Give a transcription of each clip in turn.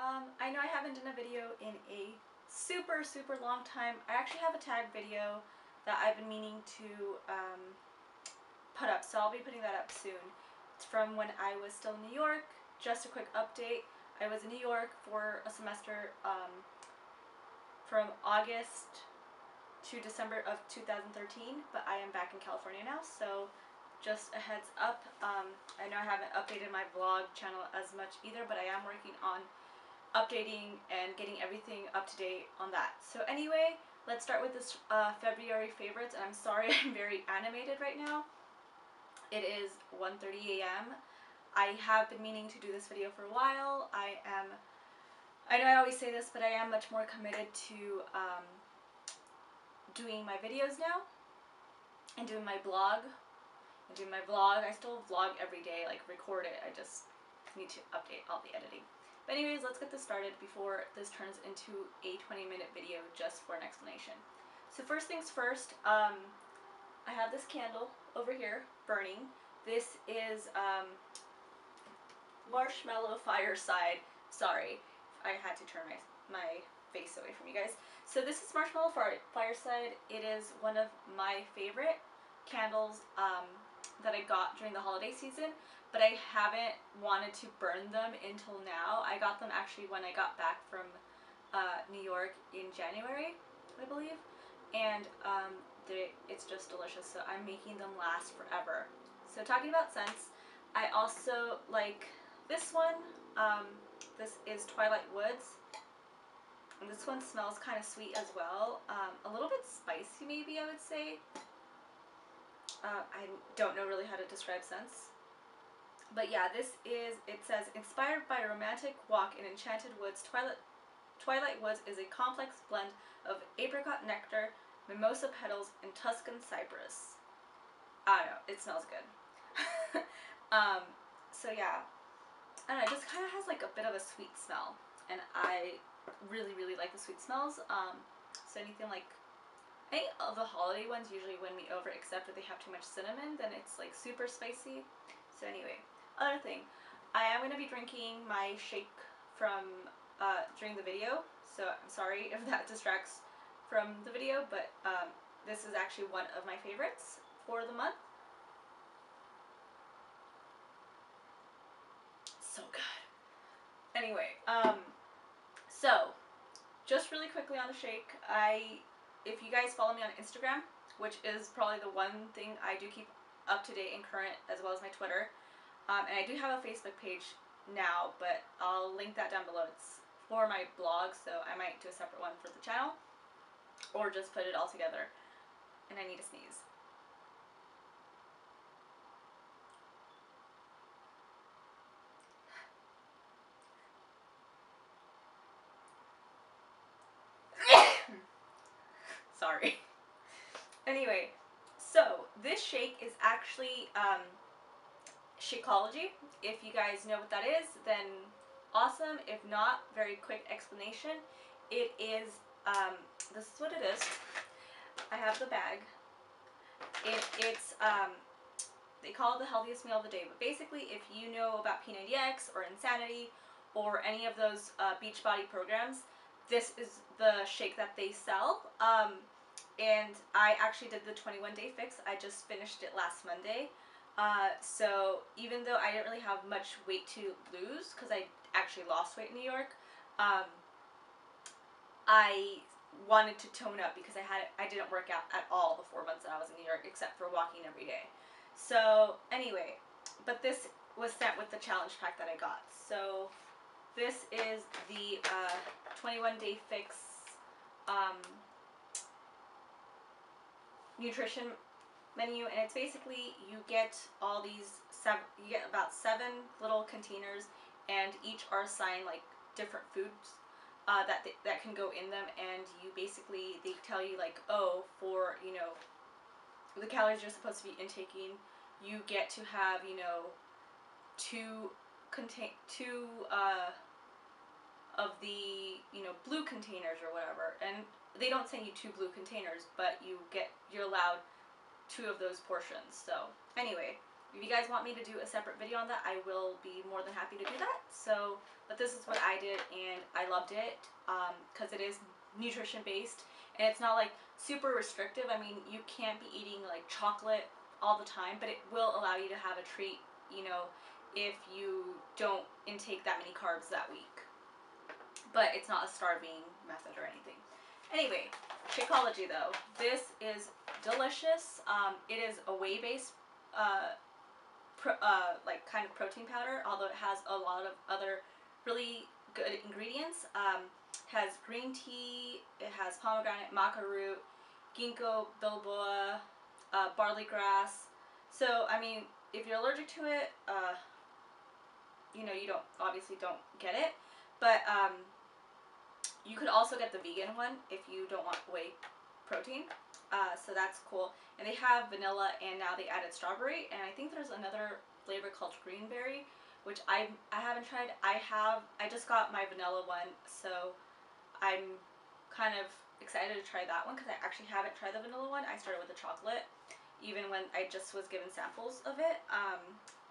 I know I haven't done a video in a super long time. I actually have a tag video that I've been meaning to put up, so I'll be putting that up soon. It's from when I was still in New York. Just a quick update. I was in New York for a semester from August to December of 2013, but I am back in California now, so just a heads up. I know I haven't updated my vlog channel as much either, but I am working on updating and getting everything up to date on that. So anyway, let's start with this February favorites, and I'm sorry I'm very animated right now. It is 1:30 a.m. I have been meaning to do this video for a while. I know I always say this, but I am much more committed to doing my videos now and doing my blog. I still vlog every day, like record it. I just need to update all the editing. But anyways, let's get this started before this turns into a 20-minute video just for an explanation. So first things first, I have this candle over here burning. This is Marshmallow Fireside. Sorry, I had to turn my face away from you guys. So this is Marshmallow Fireside. It is one of my favorite candles that I got during the holiday season, but I haven't wanted to burn them until now. I got them actually when I got back from New York in January, I believe, and it's just delicious, so I'm making them last forever. So talking about scents, I also like this one. This is Twilight Woods, and this one smells kind of sweet as well, a little bit spicy maybe, I would say. I don't know really how to describe scents. But yeah, it says, inspired by a romantic walk in enchanted woods, Twilight Woods is a complex blend of apricot nectar, mimosa petals, and Tuscan cypress. I don't know, it smells good. So yeah, I don't know, it just kind of has like a bit of a sweet smell, and I really like the sweet smells. So anything like, any of the holiday ones usually win me over, except if they have too much cinnamon, then it's like super spicy. So anyway, other thing, I am going to be drinking my shake from during the video, so I'm sorry if that distracts from the video, but this is actually one of my favorites for the month. So good. Anyway, so just really quickly on the shake, if you guys follow me on Instagram, which is probably the one thing I do keep up to date and current, as well as my Twitter, and I do have a Facebook page now, but I'll link that down below. It's for my blog, so I might do a separate one for the channel, or just put it all together. And I need to sneeze. Sorry. Anyway, so this shake is actually Shakeology. If you guys know what that is, then awesome. If not, very quick explanation. It is, this is what it is. I have the bag. It's they call it the healthiest meal of the day, but basically if you know about P90X or Insanity or any of those Beachbody programs, this is the shake that they sell. And I actually did the 21-day fix. I just finished it last Monday. So even though I didn't really have much weight to lose, because I actually lost weight in New York, I wanted to tone up because I didn't work out at all the 4 months that I was in New York, except for walking every day. So anyway, but this was sent with the challenge pack that I got. So this is the 21-day fix nutrition menu, and it's basically you get all these you get about 7 little containers, and each are assigned like different foods that can go in them, and you basically, they tell you like, oh, for, you know, the calories you're supposed to be intaking, you get to have, you know, two of the, you know, blue containers or whatever, and they don't send you 2 blue containers, but you're allowed 2 of those portions. So anyway, If you guys want me to do a separate video on that, I will be more than happy to do that. So, but this is what I did, and I loved it because it is nutrition based, and it's not like super restrictive. I mean, you can't be eating like chocolate all the time, but it will allow you to have a treat, you know, if you don't intake that many carbs that week. But it's not a starving method or anything. Anyway, Shakeology though, this is delicious. It is a whey-based like kind of protein powder, although it has a lot of other really good ingredients. Has green tea, it has pomegranate, maca root, ginkgo biloba, barley grass. So I mean, if you're allergic to it, you know, you obviously don't get it, but you could also get the vegan one if you don't want whey protein. So that's cool. And they have vanilla, and now they added strawberry, and I think there's another flavor called greenberry, which I haven't tried. I just got my vanilla one, so I'm kind of excited to try that one because I actually haven't tried the vanilla one. I started with the chocolate, even when I just was given samples of it.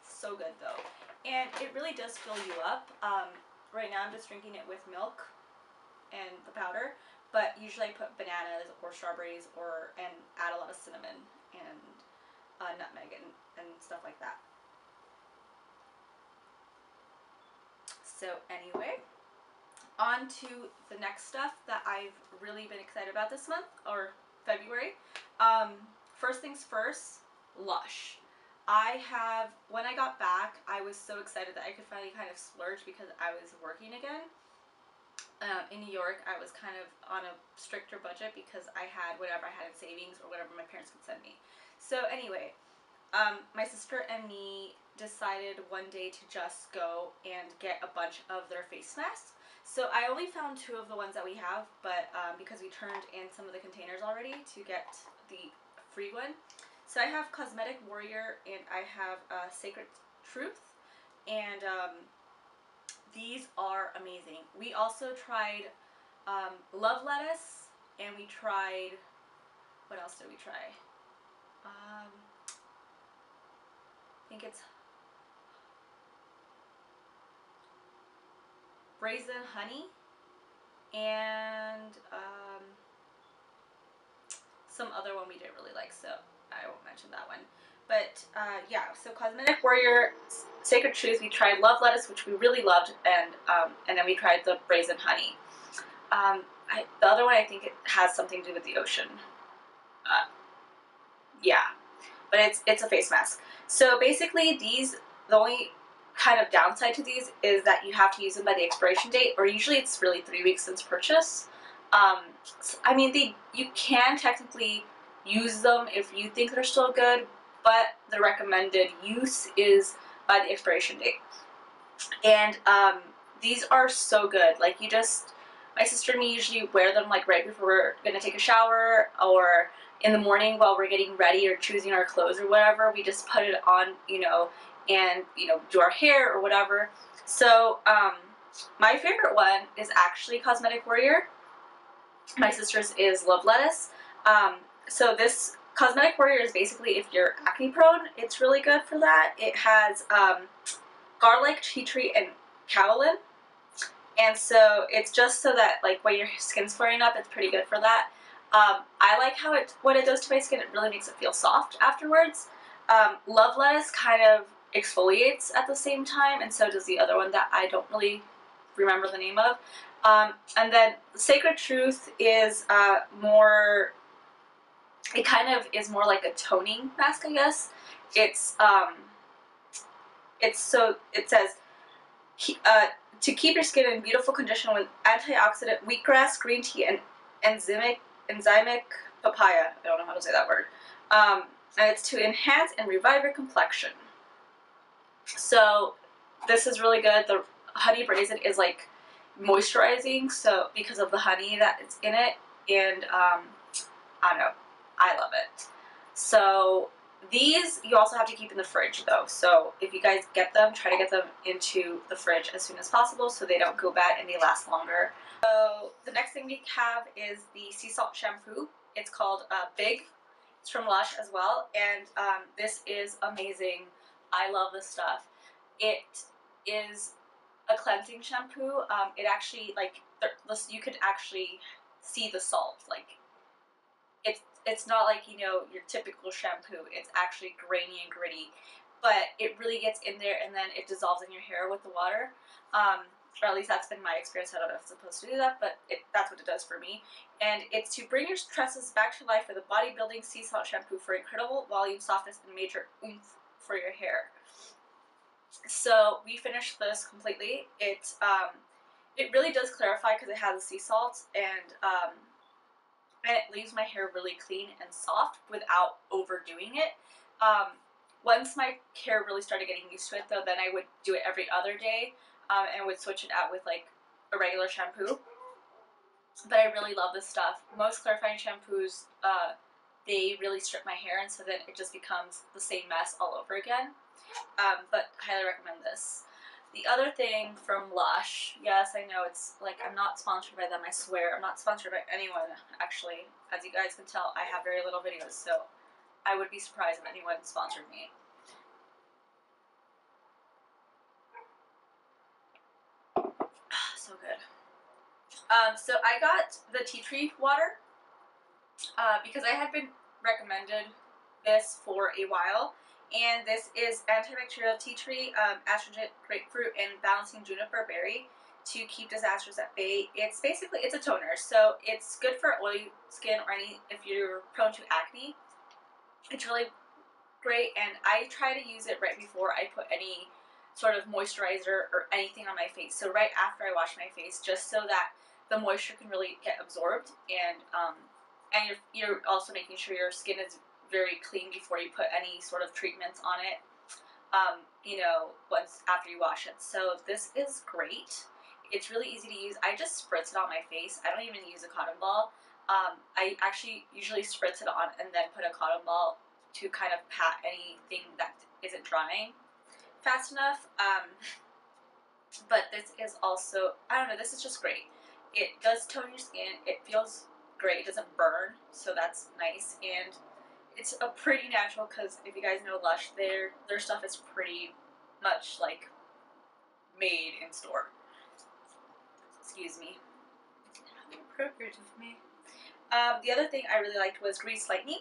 So good though, and it really does fill you up. Right now I'm just drinking it with milk and the powder, but usually I put bananas or strawberries and add a lot of cinnamon and nutmeg and stuff like that. So anyway, on to the next stuff that I've really been excited about this month, or February. First things first, Lush. When I got back, I was so excited that I could finally kind of splurge because I was working again. In New York, I was kind of on a stricter budget because I had whatever I had in savings or whatever my parents could send me. So anyway, my sister and me decided one day to just go and get a bunch of their face masks. So I only found 2 of the ones that we have, but because we turned in some of the containers already to get the free one. So I have Cosmetic Warrior, and I have Sacred Truth, and these are amazing. We also tried Love Lettuce, and we tried, what else did we try? I think it's Raisin Honey, and some other one we didn't really like, so I won't mention that one. But yeah, so Cosmetic Warrior, Sacred Truth, we tried Love Lettuce, which we really loved, and then we tried the Raisin Honey. The other one, I think it has something to do with the ocean. Yeah, but it's a face mask. So basically, the only kind of downside to these is that you have to use them by the expiration date, or usually it's really 3 weeks since purchase. I mean, you can technically use them if you think they're still good, but the recommended use is by the expiration date. And these are so good. Like, my sister and me usually wear them like right before we're gonna take a shower, or in the morning while we're getting ready or choosing our clothes or whatever. We just put it on, you know, and do our hair or whatever. So my favorite one is actually Cosmetic Warrior. My sister's is Love Lettuce. So this Cosmetic Warrior is basically if you're acne prone, it's really good for that. It has garlic, tea tree, and kaolin. And so it's just so that like when your skin's flaring up, it's pretty good for that. I like what it does to my skin. It really makes it feel soft afterwards. Love Lettuce kind of exfoliates at the same time, and so does the other one that I don't really remember the name of. And then Sacred Truth is more, it kind of is more like a toning mask, I guess. It says to keep your skin in beautiful condition with antioxidant wheatgrass, green tea, and enzymic papaya. I don't know how to say that word. And it's to enhance and revive your complexion. So this is really good. The honey brazen is like moisturizing, so because of the honey that is in it, and I don't know, I love it. So these you also have to keep in the fridge though, so if you guys get them, try to get them into the fridge as soon as possible so they don't go bad and they last longer. So the next thing we have is the sea salt shampoo. It's called Big. It's from Lush as well, and this is amazing I love this stuff. It is a cleansing shampoo. It actually, like, you could actually see the salt. Like, it's not like, you know, your typical shampoo. It's actually grainy and gritty, but it really gets in there, and then it dissolves in your hair with the water. Or at least that's been my experience. I don't know if it's supposed to do that, but that's what it does for me. And it's to bring your tresses back to life with a bodybuilding sea salt shampoo for incredible volume, softness, and major oomph for your hair. So we finished this completely. It really does clarify because it has sea salt, and it leaves my hair really clean and soft without overdoing it. Once my hair really started getting used to it, though, then I would do it every other day, and would switch it out with like a regular shampoo. But I really love this stuff. Most clarifying shampoos, they really strip my hair, and so then it just becomes the same mess all over again. But highly recommend this. The other thing from Lush, yes, I know it's like I'm not sponsored by them, I swear. I'm not sponsored by anyone, actually. As you guys can tell, I have very little videos, so I would be surprised if anyone sponsored me. So good. So I got the tea tree water because I had been recommended this for a while. And this is antibacterial tea tree, astringent grapefruit, and balancing juniper berry to keep disasters at bay. It's basically, it's a toner, so it's good for oily skin or if you're prone to acne. It's really great, and I try to use it right before I put any sort of moisturizer or anything on my face. So right after I wash my face, just so that the moisture can really get absorbed, and you're also making sure your skin is very clean before you put any sort of treatments on it, you know, once after you wash it. So this is great. It's really easy to use. I just spritz it on my face. I don't even use a cotton ball. I actually usually spritz it on and then put a cotton ball to kind of pat anything that isn't drying fast enough. But this is also, I don't know, this is just great. It does tone your skin. It feels great. It doesn't burn, so that's nice. And it's a pretty natural, because if you guys know Lush, their stuff is pretty much like made in store. Excuse me. Appropriate of me. The other thing I really liked was Grease Lightning,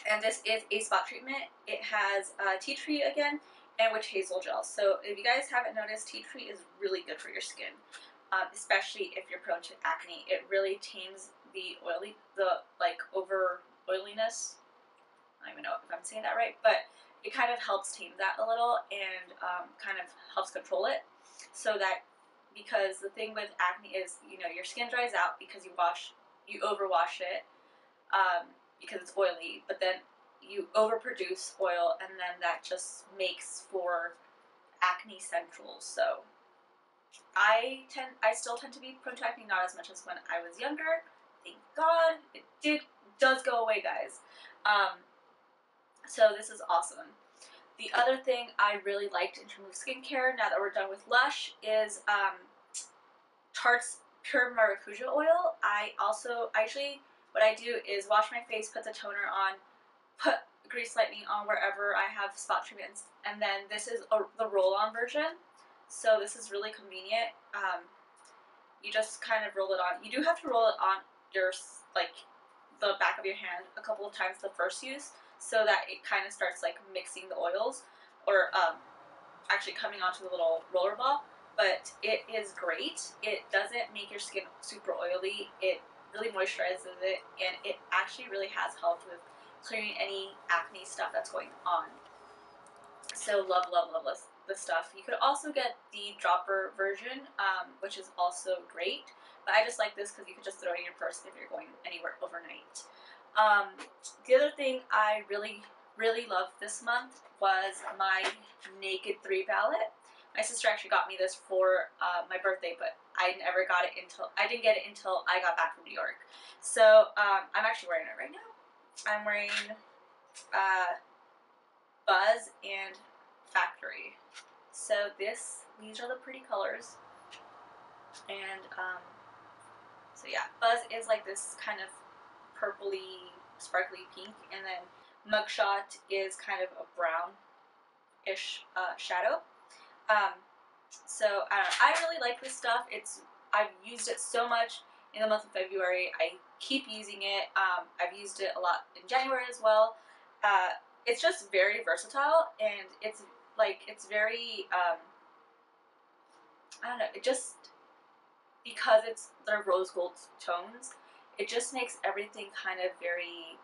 and this is a spot treatment. It has tea tree again and witch hazel gel. So if you guys haven't noticed, tea tree is really good for your skin, especially if you're prone to acne. It really tames the over oiliness. I don't even know if I'm saying that right, but it kind of helps tame that a little, and kind of helps control it. So that, because the thing with acne is, you know, your skin dries out because you overwash it, because it's oily, but then you overproduce oil, and then that just makes for acne central. So I still tend to be prone to acne, not as much as when I was younger. Thank God. It does go away, guys. So this is awesome. The other thing I really liked in terms of skincare, now that we're done with Lush, is Tarte's Pure Maracuja oil. What I do is wash my face, put the toner on, put Grease Lightning on wherever I have spot treatments, and then this is the roll-on version. So this is really convenient. You just kind of roll it on. You do have to roll it on your, like, the back of your hand a couple of times the first use, so that it kind of starts like mixing the oils, or actually coming onto the little roller ball. But it is great. It doesn't make your skin super oily. It really moisturizes it, and it actually really has helped with clearing any acne stuff that's going on. So love, love, love this stuff. You could also get the dropper version, which is also great. But I just like this because you could just throw it in your purse if you're going anywhere overnight. The other thing I really, really loved this month was my Naked 3 palette. My sister actually got me this for my birthday, but I didn't get it until I got back from New York. So I'm actually wearing it right now. I'm wearing Buzz and Factory. So these are the pretty colors, and so yeah, Buzz is like this kind of purpley, sparkly pink, and then Mugshot is kind of a brown ish shadow. So I don't know, I really like this stuff. I've used it so much in the month of February. I keep using it. I've used it a lot in January as well. It's just very versatile, and it's very I don't know, it just, because it's the rose gold tones, it just makes everything kind of very,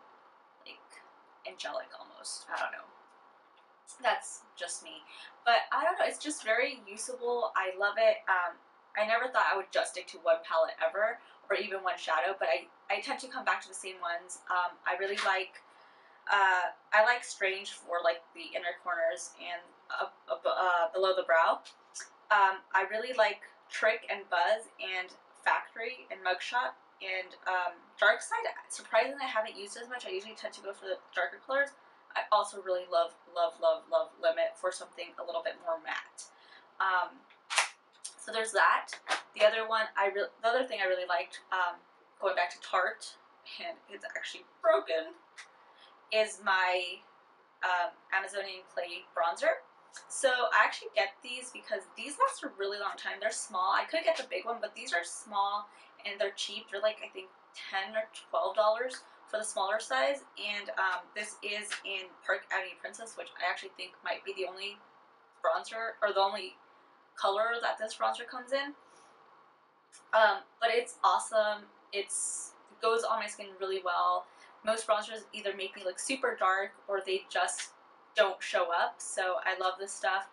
like, angelic almost. I don't know. That's just me. But I don't know, it's just very usable. I love it. I never thought I would just stick to one palette ever, or even one shadow, but I tend to come back to the same ones. I really like, I like Strange for like the inner corners and below the brow. I really like Trick and Buzz and Factory and Mugshot and Dark Side. Surprisingly, I haven't used as much. I usually tend to go for the darker colors. I also really love Limit for something a little bit more matte. So there's that. The other thing I really liked, going back to Tarte, and it's actually broken, is my Amazonian Clay bronzer. So I actually get these because these last a really long time. They're small. I could get the big one, but these are small and they're cheap. They're like, I think, $10 or $12 for the smaller size. And this is in Park Avenue Princess, which I actually think might be the only bronzer, or the only color that this bronzer comes in. But it's awesome. It goes on my skin really well. Most bronzers either make me look super dark or they just don't show up, so I love this stuff.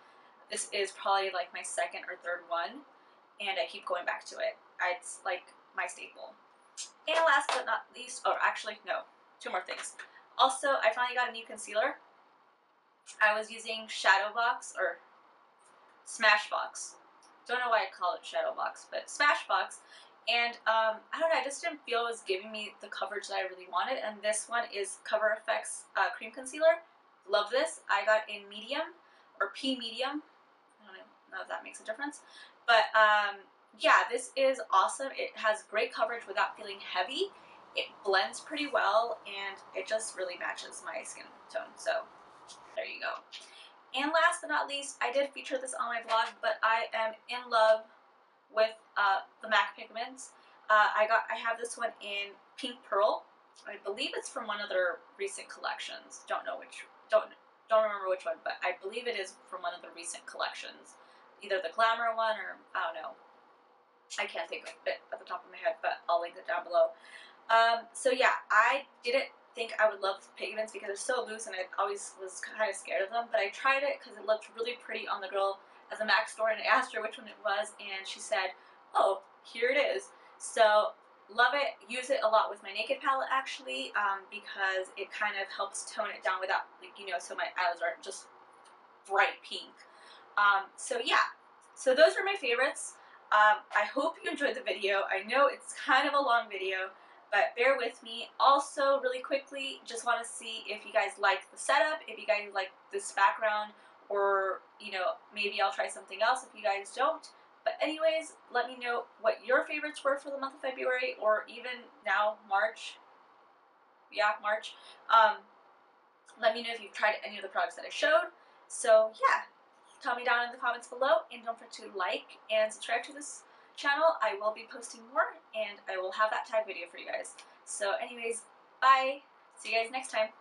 This is probably like my second or third one, and I keep going back to it. It's like my staple. And last but not least, or actually no, two more things. Also, I finally got a new concealer. I was using Shadowbox or Smashbox. Don't know why I call it Shadowbox, but Smashbox. And I don't know, I just didn't feel it was giving me the coverage that I really wanted. And this one is Cover FX Cream Concealer. Love this. I got in medium, or P medium. I don't know if that makes a difference. But yeah, this is awesome. It has great coverage without feeling heavy. It blends pretty well, and it just really matches my skin tone. So there you go. And last but not least, I did feature this on my blog, but I am in love with the MAC pigments. I have this one in Pink Pearl. I believe it's from one of their recent collections. Don't remember which one, but I believe it is from one of the recent collections. Either the Glamour one, or I don't know. I can't think of it at the top of my head, but I'll link it down below. So yeah, I didn't think I would love pigments because they're so loose, and I always was kind of scared of them, but I tried it because it looked really pretty on the girl at the MAC store, and I asked her which one it was, and she said, oh, here it is. So love it. Use it a lot with my Naked palette, actually, because it kind of helps tone it down without, like, you know, so my eyelids aren't just bright pink. So yeah, so those are my favorites. I hope you enjoyed the video. I know it's kind of a long video, but bear with me. Also, really quickly, just want to see if you guys like the setup, if you guys like this background, or, you know, maybe I'll try something else if you guys don't. But anyways, let me know what your favorites were for the month of February, or even now, March. Yeah, March. Let me know if you've tried any of the products that I showed. So yeah, tell me down in the comments below, and don't forget to like and subscribe to this channel. I will be posting more, and I will have that tag video for you guys. So anyways, bye. See you guys next time.